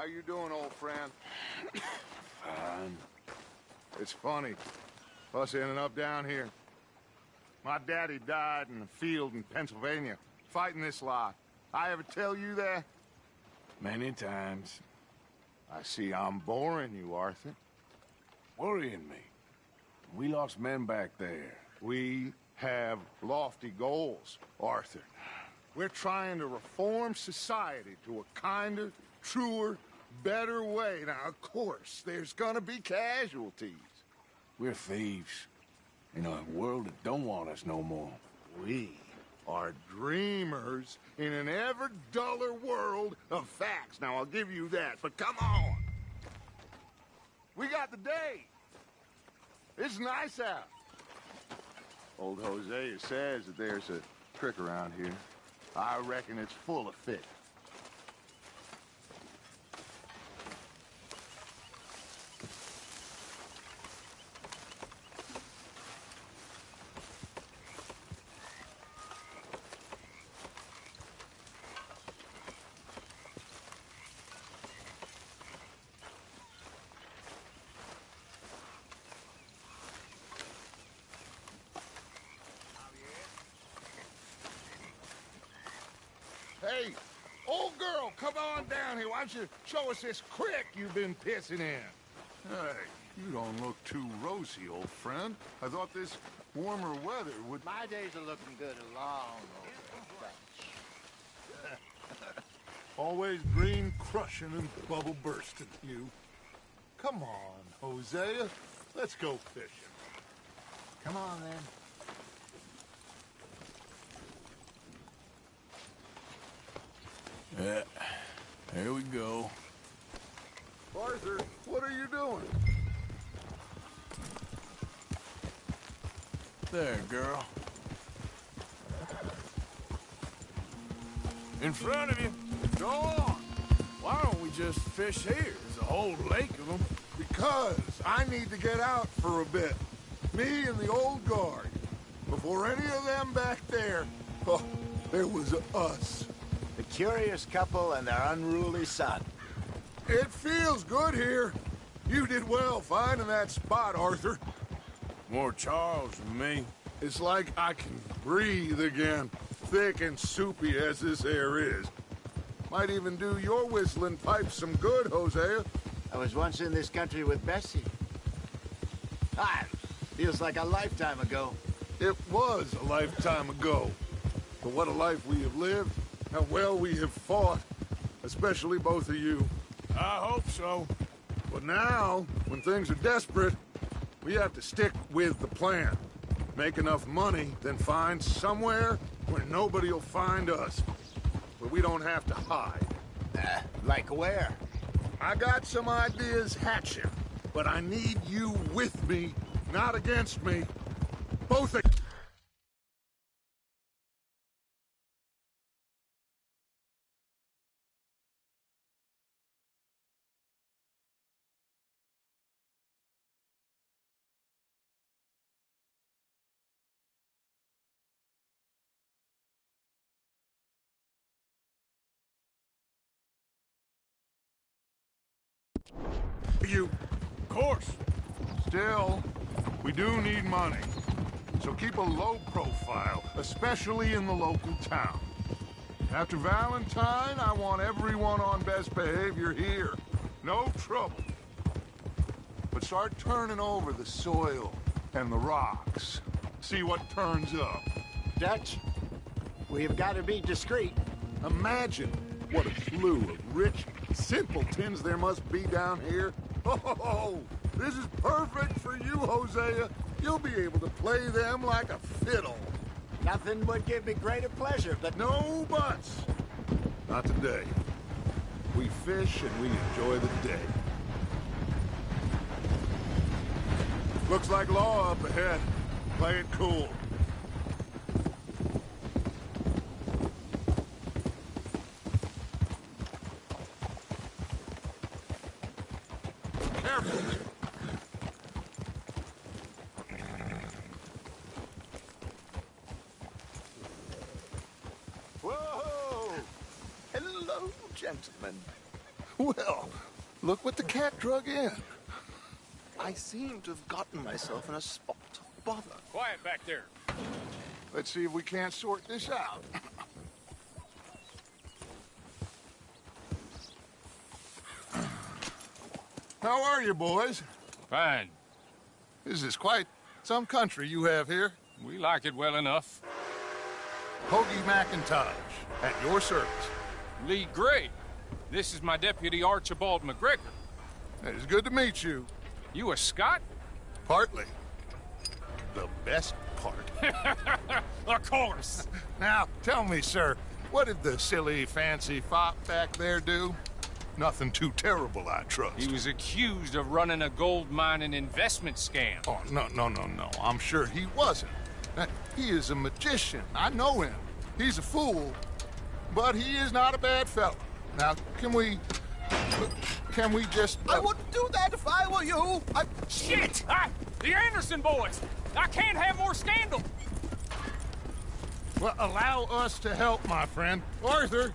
you doing, old friend? Fine. It's funny, us ending up down here. My daddy died in a field in Pennsylvania, fighting this lot. I ever tell you that? Many times. I see I'm boring you, Arthur. Worrying me. We lost men back there. We have lofty goals, Arthur. We're trying to reform society to a kinder, truer, better way. Now, of course, there's gonna be casualties. We're thieves. In a world that don't want us no more. We are dreamers in an ever duller world of facts. Now, I'll give you that, but come on. We got the day. It's nice out. Old Hosea says that there's a trick around here. I reckon it's full of fish. Hey, old girl, come on down here. Why don't you show us this creek you've been pissing in? Hey, you don't look too rosy, old friend. I thought this warmer weather would... My days are looking good along over. Always green crushing and bubble bursting, you. Come on, Hosea. Let's go fishing. Come on, then. Yeah, here we go. Arthur, what are you doing? There, girl. In front of you. Go on. Why don't we just fish here? There's a whole lake of them. Because I need to get out for a bit. Me and the old guard. Before any of them back there, oh, there was us. The curious couple and their unruly son. It feels good here. You did well finding that spot, Arthur. More Charles than me. It's like I can breathe again, thick and soupy as this air is. Might even do your whistling pipes some good, Hosea. I was once in this country with Bessie. Feels like a lifetime ago. It was a lifetime ago. But what a life we have lived. How well we have fought. Especially both of you. I hope so. But now, when things are desperate, we have to stick with the plan. Make enough money, then find somewhere where nobody will find us. Where we don't have to hide. Like where? I got some ideas hatching, but I need you with me, not against me. Both of you. Of course. Still, we do need money. So keep a low profile, especially in the local town. After Valentine, I want everyone on best behavior here. No trouble. But start turning over the soil and the rocks. See what turns up. Dutch, we've got to be discreet. Imagine what a slew of rich simpletons there must be down here. Oh, this is perfect for you, Hosea. You'll be able to play them like a fiddle. Nothing would give me greater pleasure, but... No buts. Not today. We fish and we enjoy the day. Looks like law up ahead. Play it cool. Careful. Whoa! Hello, gentlemen. Well, look what the cat drug in. I seem to have gotten myself in a spot of bother. Quiet back there. Let's see if we can't sort this out. How are you, boys? Fine. This is quite some country you have here. We like it well enough. Hoagie McIntosh, at your service. Lee Gray. This is my deputy Archibald McGregor. It's good to meet you. You a Scot? Partly. The best part. Of course. Now, tell me, sir, what did the silly, fancy fop back there do? Nothing too terrible, I trust. He was accused of running a gold mining investment scam. Oh, no. I'm sure he wasn't. He is a magician. I know him. He's a fool, but he is not a bad fellow. Now, can we just... I wouldn't do that if I were you. Shit! The Anderson boys! I can't have more scandal! Well, allow us to help, my friend. Arthur,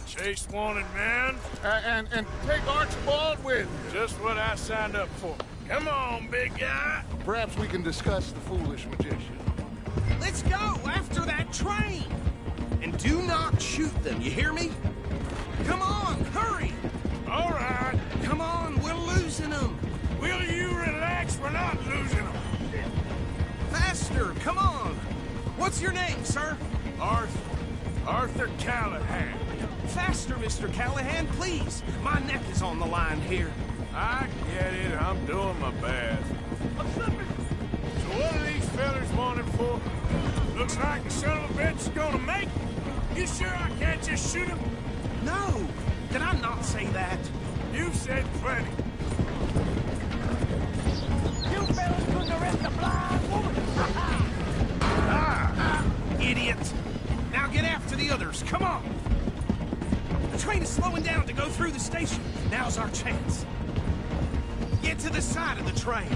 Chase wanted, man. and take Archibald with you. Just what I signed up for. Come on, big guy. Perhaps we can discuss the foolish magician. Let's go after that train! And do not shoot them, you hear me? Come on, hurry! All right. Come on, we're losing them! Will you relax? We're not losing them. Faster, come on! What's your name, sir? Arthur Callahan. Faster, Mr. Callahan, please! My neck is on the line here. I get it. I'm doing my best. So what are these fellas wanted for? Looks like the son of a bitch is gonna make it. You sure I can't just shoot him? No! Did I not say that? You've said plenty. You fellas couldn't arrest a blind woman! Idiot! Now get after the others, come on! The train is slowing down to go through the station. Now's our chance. Get to the side of the train.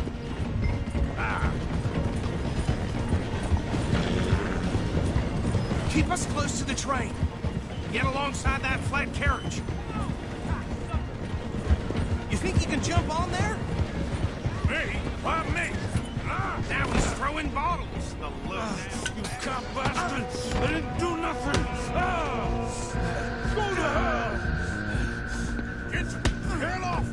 Keep us close to the train. Get alongside that flat carriage. You think you can jump on there? Me? Why me? Now he's throwing bottles. The You cop bastard! I didn't do nothing! Go to hell! Get the hell off!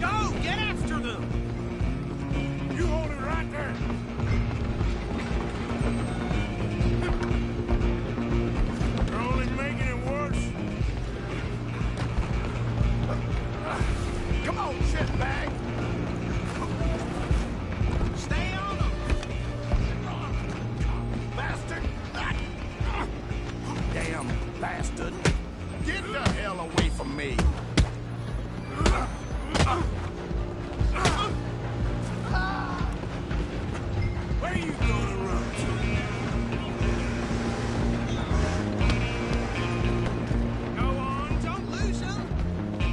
Go! Get after them! You hold it right there! You're only making it worse. Come on, shitbag! Stay on them! Bastard! Damn bastard! Get the hell away from me! Where you gonna run to? Go on, don't lose them!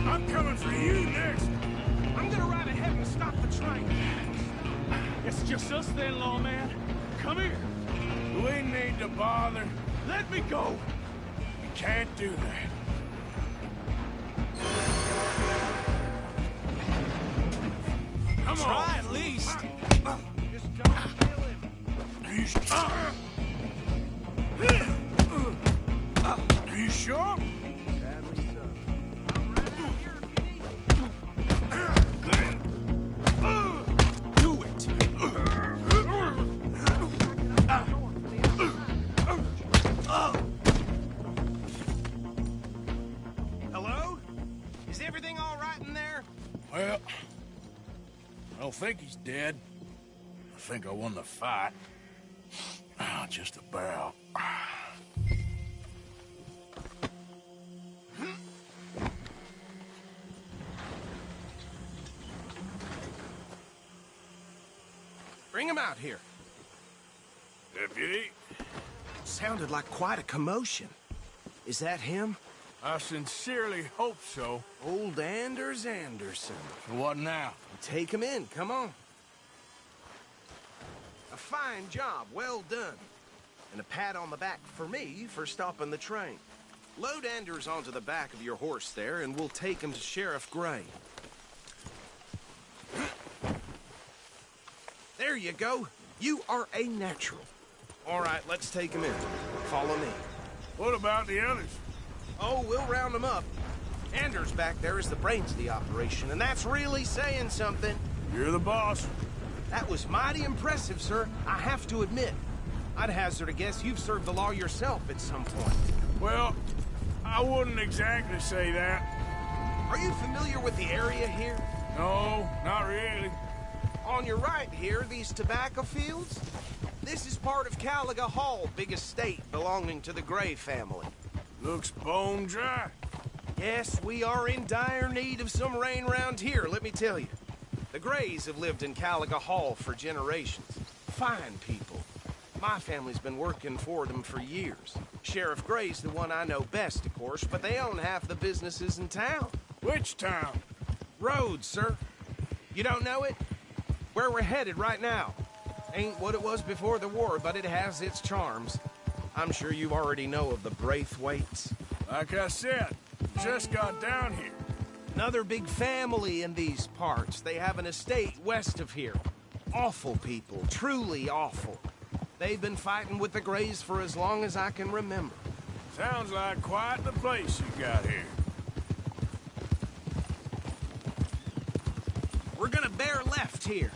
I'm coming for you next! I'm gonna ride ahead and stop the train. It's just us then, lawman. Come here. We need to bother. Let me go. You can't do that. Come Try on. at least. Just don't kill him. Are you sure? Do it. Hello? Is everything all right in there? Well, I don't think he's dead. I think I won the fight. Just about. Bring him out here. Deputy, Sounded like quite a commotion. Is that him? I sincerely hope so. Old Anders Anderson. What now? Take him in, come on. A fine job, well done. and a pat on the back for me for stopping the train. Load Anders onto the back of your horse there, and we'll take him to Sheriff Gray. There you go. You are a natural. All right, let's take him in. Follow me. What about the others? Oh, we'll round them up. Anders back there is the brains of the operation, and that's really saying something. You're the boss. That was mighty impressive, sir. I have to admit. I'd hazard a guess you've served the law yourself at some point. Well, I wouldn't exactly say that. Are you familiar with the area here? No, not really. On your right here, these tobacco fields? This is part of Caliga Hall, big estate belonging to the Gray family. Looks bone dry. Yes, we are in dire need of some rain round here, let me tell you. The Grays have lived in Caliga Hall for generations. Fine people. My family's been working for them for years. Sheriff Gray's the one I know best, of course, but they own half the businesses in town. Which town? Rhodes, sir. You don't know it? Where we're headed right now. Ain't what it was before the war, but it has its charms. I'm sure you already know of the Braithwaites. Like I said, just got down here. Another big family in these parts. They have an estate west of here. Awful people, truly awful. They've been fighting with the Grays for as long as I can remember. Sounds like quite the place you got here. We're gonna bear left here.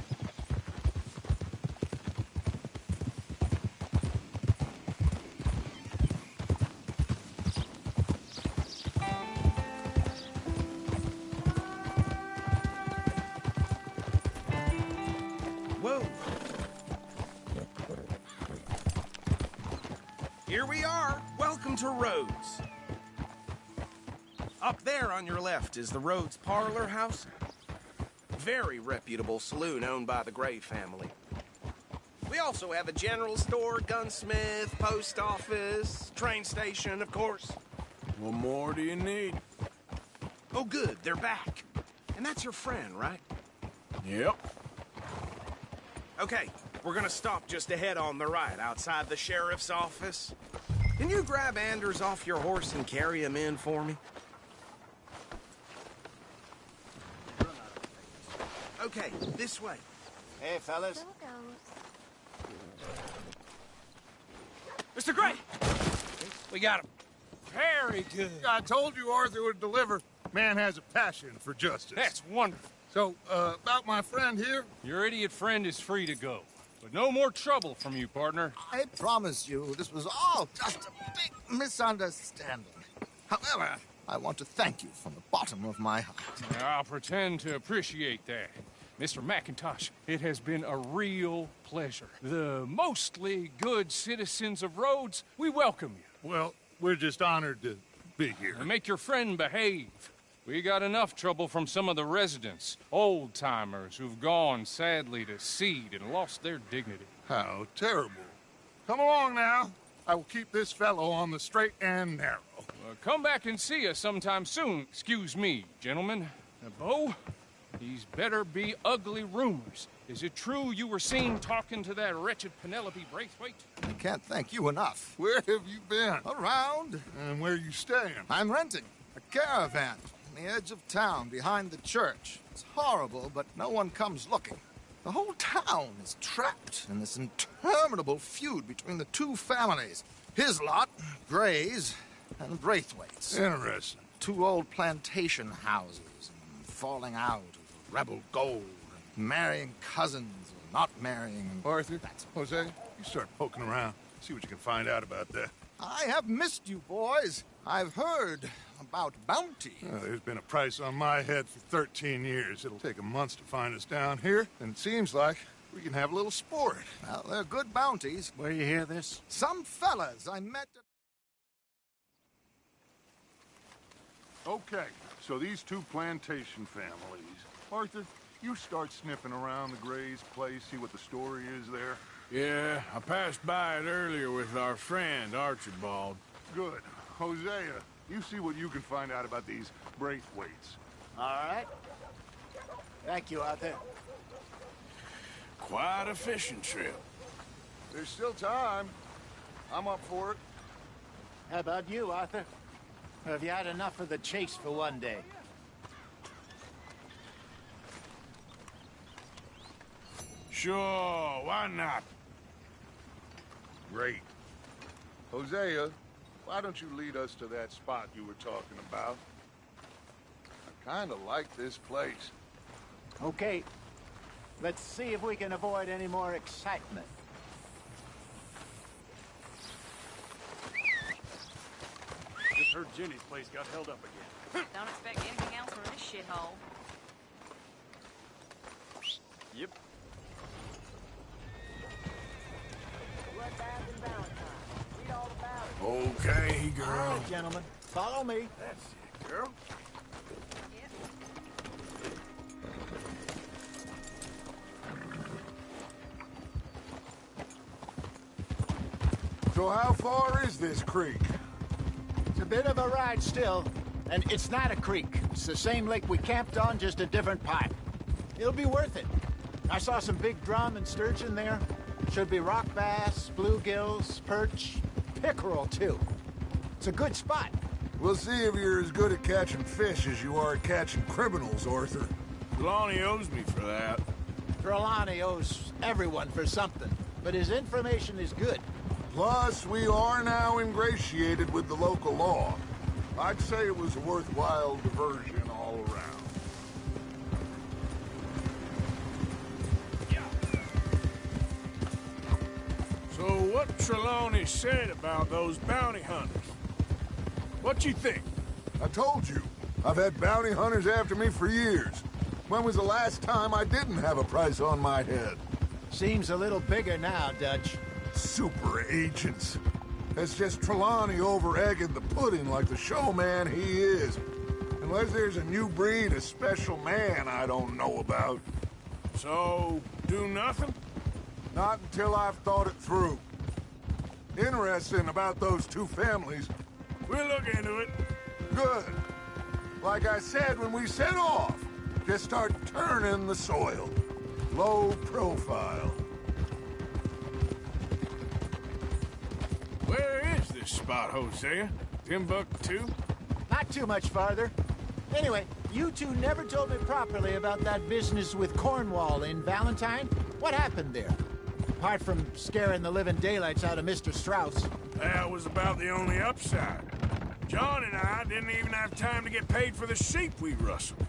Whoa. Here we are. Welcome to Rhodes. Up there on your left is the Rhodes Parlor House. Very reputable saloon owned by the Gray family. We also have a general store, gunsmith, post office, train station, of course. What more do you need? Oh, good, they're back. And that's your friend, right? Yep. Okay, we're gonna stop just ahead on the right, outside the sheriff's office. Can you grab Anders off your horse and carry him in for me? Okay, this way. Hey, fellas. Mr. Gray! We got him. Very good. I told you Arthur would deliver. Man has a passion for justice. That's wonderful. So, about my friend here? Your idiot friend is free to go. But no more trouble from you, partner. I promise you, this was all just a big misunderstanding. However, I want to thank you from the bottom of my heart. I'll pretend to appreciate that. Mr. McIntosh, it has been a real pleasure. The mostly good citizens of Rhodes, we welcome you. Well, we're just honored to be here. And make your friend behave. We got enough trouble from some of the residents, old-timers who've gone, sadly, to seed and lost their dignity. How terrible. Come along now. I will keep this fellow on the straight and narrow. Come back and see us sometime soon. Excuse me, gentlemen. Bo, these better be ugly rumors. Is it true you were seen talking to that wretched Penelope Braithwaite? I can't thank you enough. Where have you been? Around. And where you staying? I'm renting a caravan on the edge of town behind the church. It's horrible, but no one comes looking. The whole town is trapped in this interminable feud between the two families. His lot, Gray's, and Braithwaite's. Interesting. Two old plantation houses, and falling out of rebel gold, and marrying cousins, or not marrying. Arthur, Jose, you start poking around. See what you can find out about that. I have missed you, boys. I've heard about bounty. There's been a price on my head for 13 years. It'll take a month to find us down here, and it seems like we can have a little sport. Well, they're good bounties. Where you hear this? Some fellas I met at... Okay, so these two plantation families. Arthur, you start sniffing around the Gray's place, see what the story is there. Yeah, I passed by it earlier with our friend, Archibald. Good. Hosea, you see what you can find out about these Braithwaites. All right. Thank you, Arthur. Quite a fishing trip. There's still time. I'm up for it. How about you, Arthur? Or have you had enough of the chase for one day? Sure, why not? Great. Hosea, why don't you lead us to that spot you were talking about? I kind of like this place. Okay. Let's see if we can avoid any more excitement. Just heard Jenny's place got held up again. Don't expect anything else from this shithole. Yep. Okay, girl. All right, gentlemen. Follow me. That's it, girl. So how far is this creek? It's a bit of a ride still. And it's not a creek. It's the same lake we camped on, just a different part. It'll be worth it. I saw some big drum and sturgeon there. Should be rock bass, bluegills, perch, pickerel, too. It's a good spot. We'll see if you're as good at catching fish as you are at catching criminals, Arthur. Lonnie owes me for that. Trelawney owes everyone for something, but his information is good. Plus, we are now ingratiated with the local law. I'd say it was a worthwhile diversion all around. So what Trelawney said about those bounty hunters? What you think? I told you, I've had bounty hunters after me for years. When was the last time I didn't have a price on my head? Seems a little bigger now, Dutch. Super agents. It's just Trelawney over-egging the pudding like the showman he is. Unless there's a new breed of special man I don't know about. So, do nothing? Not until I've thought it through. Interesting about those two families. We'll look into it. Good. Like I said when we set off, just start turning the soil. Low profile. Where is this spot, Hosea? Timbuktu? Not too much farther. Anyway, you two never told me properly about that business with Cornwall in Valentine. What happened there? Apart from scaring the living daylights out of Mr. Strauss. That was about the only upside. John and I didn't even have time to get paid for the sheep we rustled.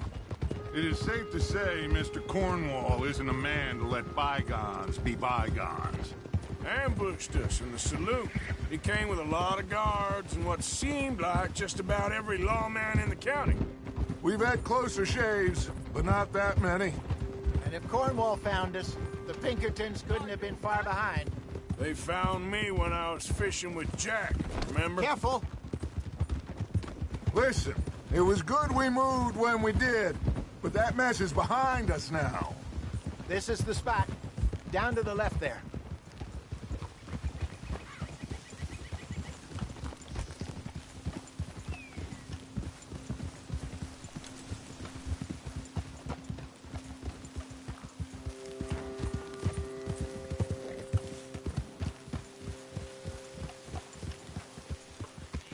It is safe to say Mr. Cornwall isn't a man to let bygones be bygones. Ambushed us in the saloon. He came with a lot of guards and what seemed like just about every lawman in the county. We've had closer shaves, but not that many. And if Cornwall found us, the Pinkertons couldn't have been far behind. They found me when I was fishing with Jack, remember? Careful! Listen, it was good we moved when we did, but that mess is behind us now. This is the spot. Down to the left there.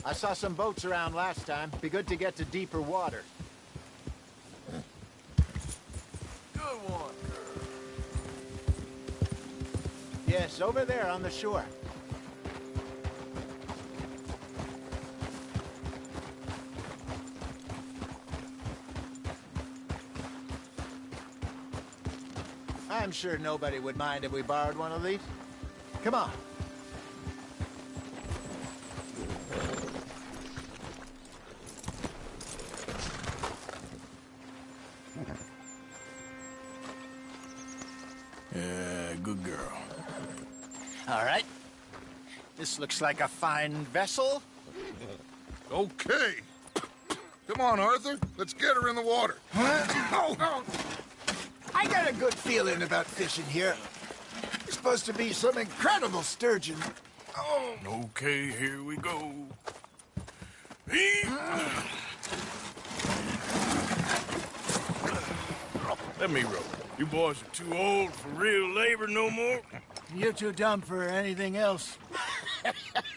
I saw some boats around last time. Be good to get to deeper water. Good one. Yes, over there on the shore. I'm sure nobody would mind if we borrowed one of these. Come on. Good girl. All right. This looks like a fine vessel. Okay. Come on, Arthur. Let's get her in the water. Oh. I got a good feeling about fishing here. It's supposed to be some incredible sturgeon. Oh. Okay, here we go. Let me row. You boys are too old for real labor no more. You're too dumb for anything else.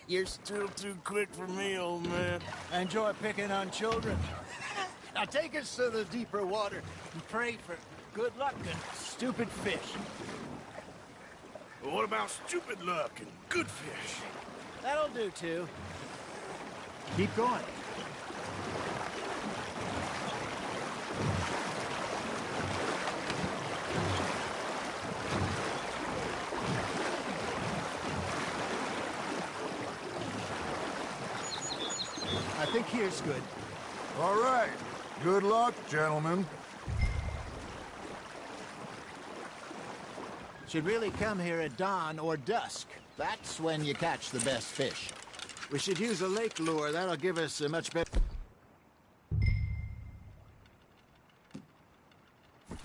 You're still too quick for me, old man. I enjoy picking on children. Now take us to the deeper water and pray for good luck and stupid fish. What about stupid luck and good fish? That'll do, too. Keep going. I think here's good. All right. Good luck, gentlemen. Should really come here at dawn or dusk. That's when you catch the best fish. We should use a lake lure. That'll give us a much better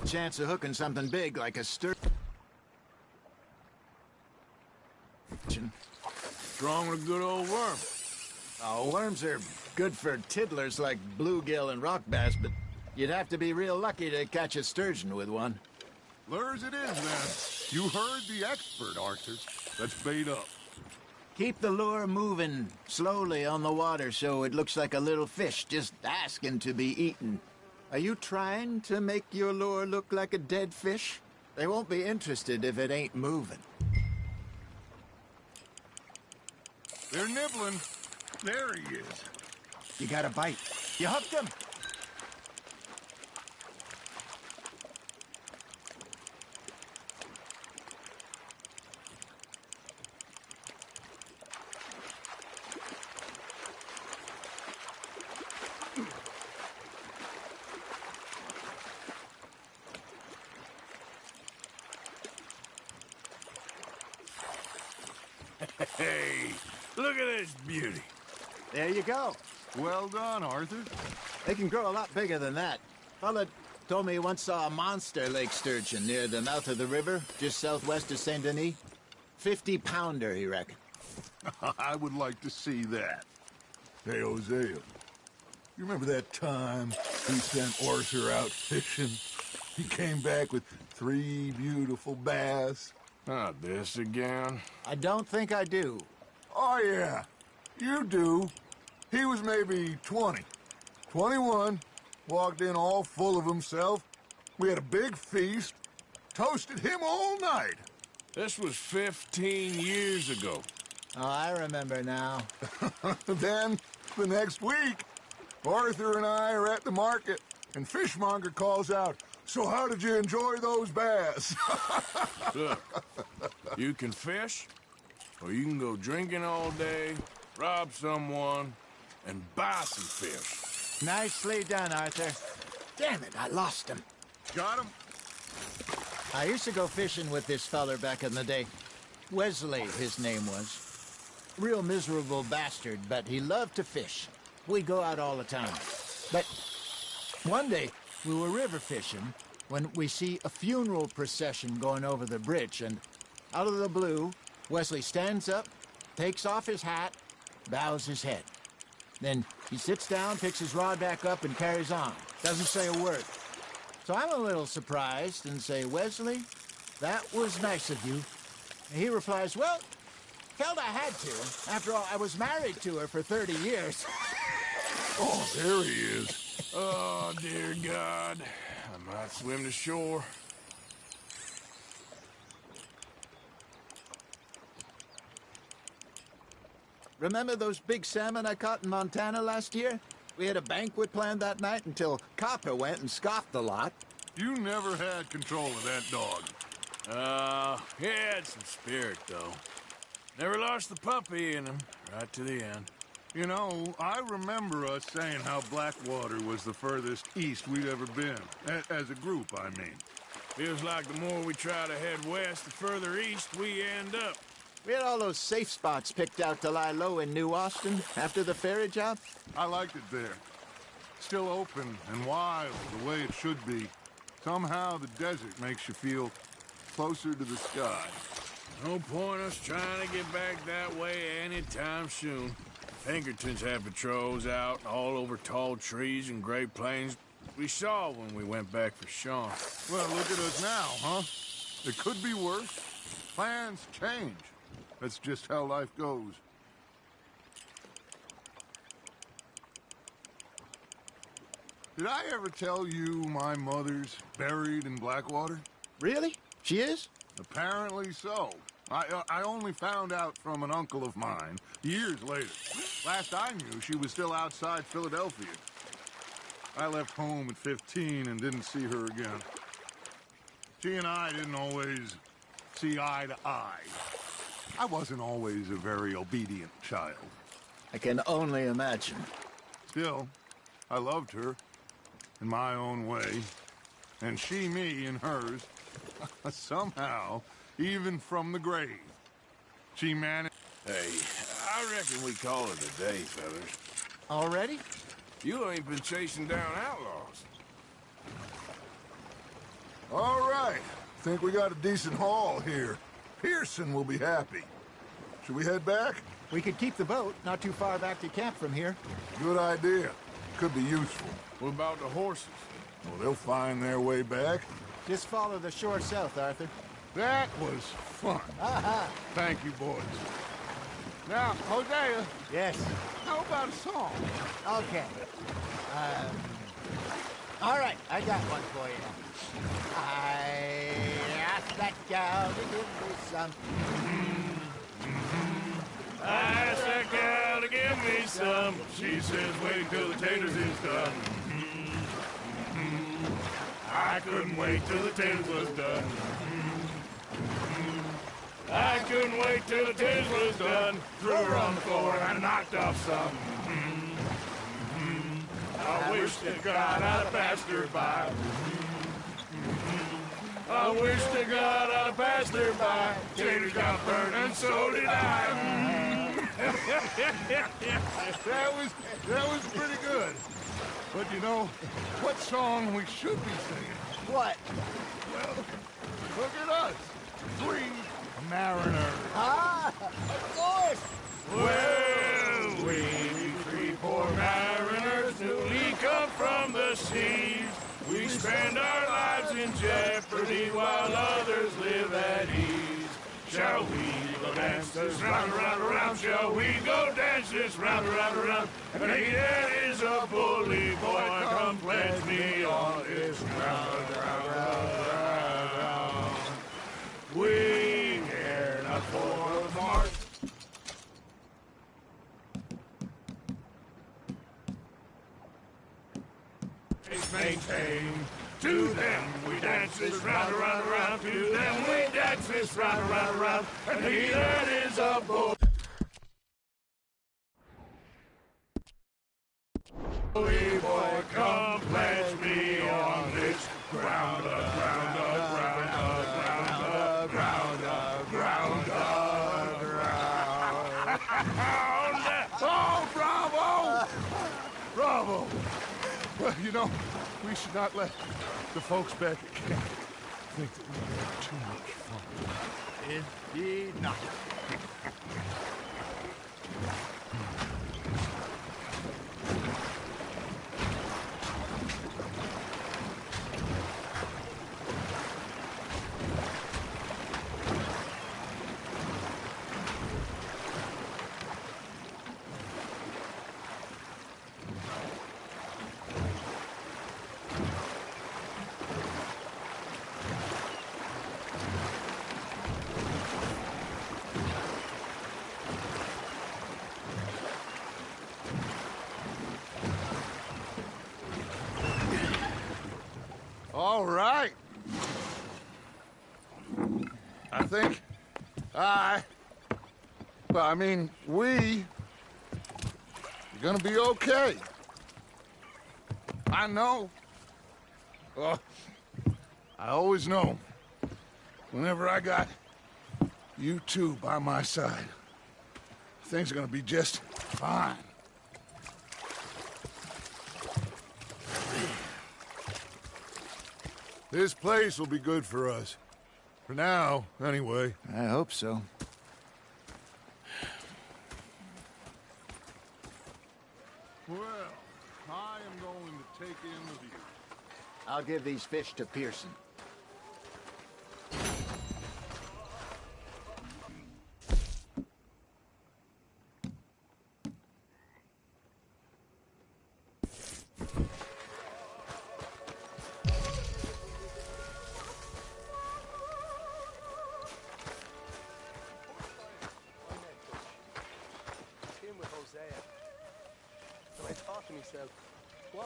chance of hooking something big like a sturgeon. Wrong with a good old worm. Oh, worms are good for tiddlers like bluegill and rock bass, but you'd have to be real lucky to catch a sturgeon with one. Lures it is, then. You heard the expert, Arthur. Let's bait up. Keep the lure moving slowly on the water so it looks like a little fish just asking to be eaten. Are you trying to make your lure look like a dead fish? They won't be interested if it ain't moving. They're nibbling. There he is. You got a bite. You hooked him. Hey, look at this beauty. There you go. Well done, Arthur. They can grow a lot bigger than that. Fella told me he once saw a monster lake sturgeon near the mouth of the river, just southwest of Saint Denis. 50-pounder, he reckoned. I would like to see that. Hey, Hosea, you remember that time we sent Arthur out fishing? He came back with 3 beautiful bass. Not this again. I don't think I do. Oh, yeah. You do. He was maybe 20. 21. Walked in all full of himself. We had a big feast. Toasted him all night. This was 15 years ago. Oh, I remember now. Then, the next week, Arthur and I are at the market, and Fishmonger calls out, "So how did you enjoy those bass?" Look, you can fish, or you can go drinking all day, rob someone, and buy some fish. Nicely done, Arthur. Damn it, I lost him. Got him? I used to go fishing with this feller back in the day. Wesley, his name was. Real miserable bastard, but he loved to fish. We'd go out all the time. But one day, we were river fishing when we see a funeral procession going over the bridge, and out of the blue, Wesley stands up, takes off his hat, bows his head. Then he sits down, picks his rod back up, and carries on. Doesn't say a word. So I'm a little surprised and say, "Wesley, that was nice of you." And he replies, "Well, felt I had to. After all, I was married to her for 30 years. Oh, there he is. Oh, dear God. I might swim to shore. Remember those big salmon I caught in Montana last year? We had a banquet planned that night until Copper went and scoffed the lot. You never had control of that dog. He had some spirit, though. Never lost the puppy in him, right to the end. You know, I remember us saying how Blackwater was the furthest east we'd ever been. As a group, I mean. Feels like the more we try to head west, the further east we end up. We had all those safe spots picked out to lie low in New Austin after the ferry job. I liked it there. Still open and wild, the way it should be. Somehow the desert makes you feel closer to the sky. No point us trying to get back that way anytime soon. Pinkertons have patrols out all over tall trees and Great Plains. We saw when we went back for Sean. Well, look at us now, huh? It could be worse. Plans change. That's just how life goes. Did I ever tell you my mother's buried in Blackwater? Really? She is? Apparently so. I only found out from an uncle of mine years later. Last I knew, she was still outside Philadelphia. I left home at 15 and didn't see her again. She and I didn't always see eye to eye. I wasn't always a very obedient child. I can only imagine. Still, I loved her in my own way, and she me in hers. Somehow, even from the grave, she managed. Hey, I reckon we call it a day, fellas. Already? You ain't been chasing down outlaws. All right. Think we got a decent haul here. Pearson will be happy. Should we head back? We could keep the boat not too far back to camp from here. Good idea. Could be useful. What about the horses? Well, they'll find their way back. Just follow the shore south, Arthur. That was fun. Aha! Thank you, boys. Now, Hosea, Yes. how about a song? Okay. All right, I got one for you. I asked that gal to give me some. I asked that gal to give me some. She says, wait till the taters is done. I couldn't wait till the taters was done. I couldn't wait till the taters was done. Threw her on the floor and I knocked off some. I wish to God I'd have passed her by. I wish to God I'd have passed her by. Taters got burned and so did I. That was pretty good. But you know, what song we should be singing? What? Well, look at us. 3 mariners. Ah, of course. Well, we three poor mariners newly come from the seas. We spend our lives in jeopardy while others live at ease. Shall we go dance this round, around, around? Shall we go dance this round, around, around? And he that is a bully boy, come pledge me on this round, round, round, round. We care not for the march. Maintain. To them we dance this round, around, around. To them we dance this round, around, around. And he that is a bully boy, come pledge me on this ground, ground, ground, ground, ground, ground, ground. Oh, bravo! Bravo! Well, you know, we should not let the folks back at camp think that we had too much fun. Indeed not. All right. I think we're gonna be okay. I know. I always know. Whenever I got you two by my side, things are gonna be just fine. This place will be good for us. For now, anyway. I hope so. Well, I am going to take in the view. I'll give these fish to Pearson.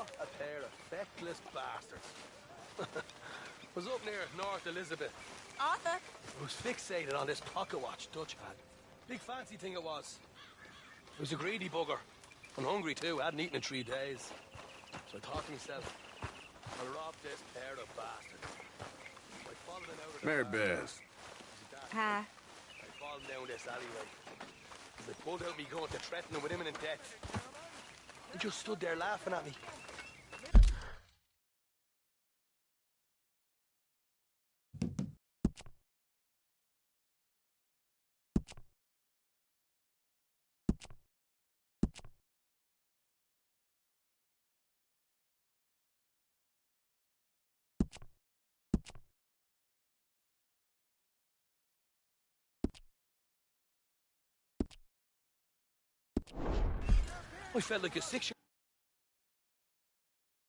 What a pair of feckless bastards. Was up near North Elizabeth. Arthur? I was fixated on this pocket watch Dutch had. Big fancy thing it was. It was a greedy bugger. And hungry too, hadn't eaten in 3 days. So I thought to myself, I'll rob this pair of bastards. I followed them out of the Mary bar. Beth. Hi. I followed down this alleyway. As I pulled out me gun to threaten them with imminent death. He just stood there laughing at me. I felt like a 6-year-old.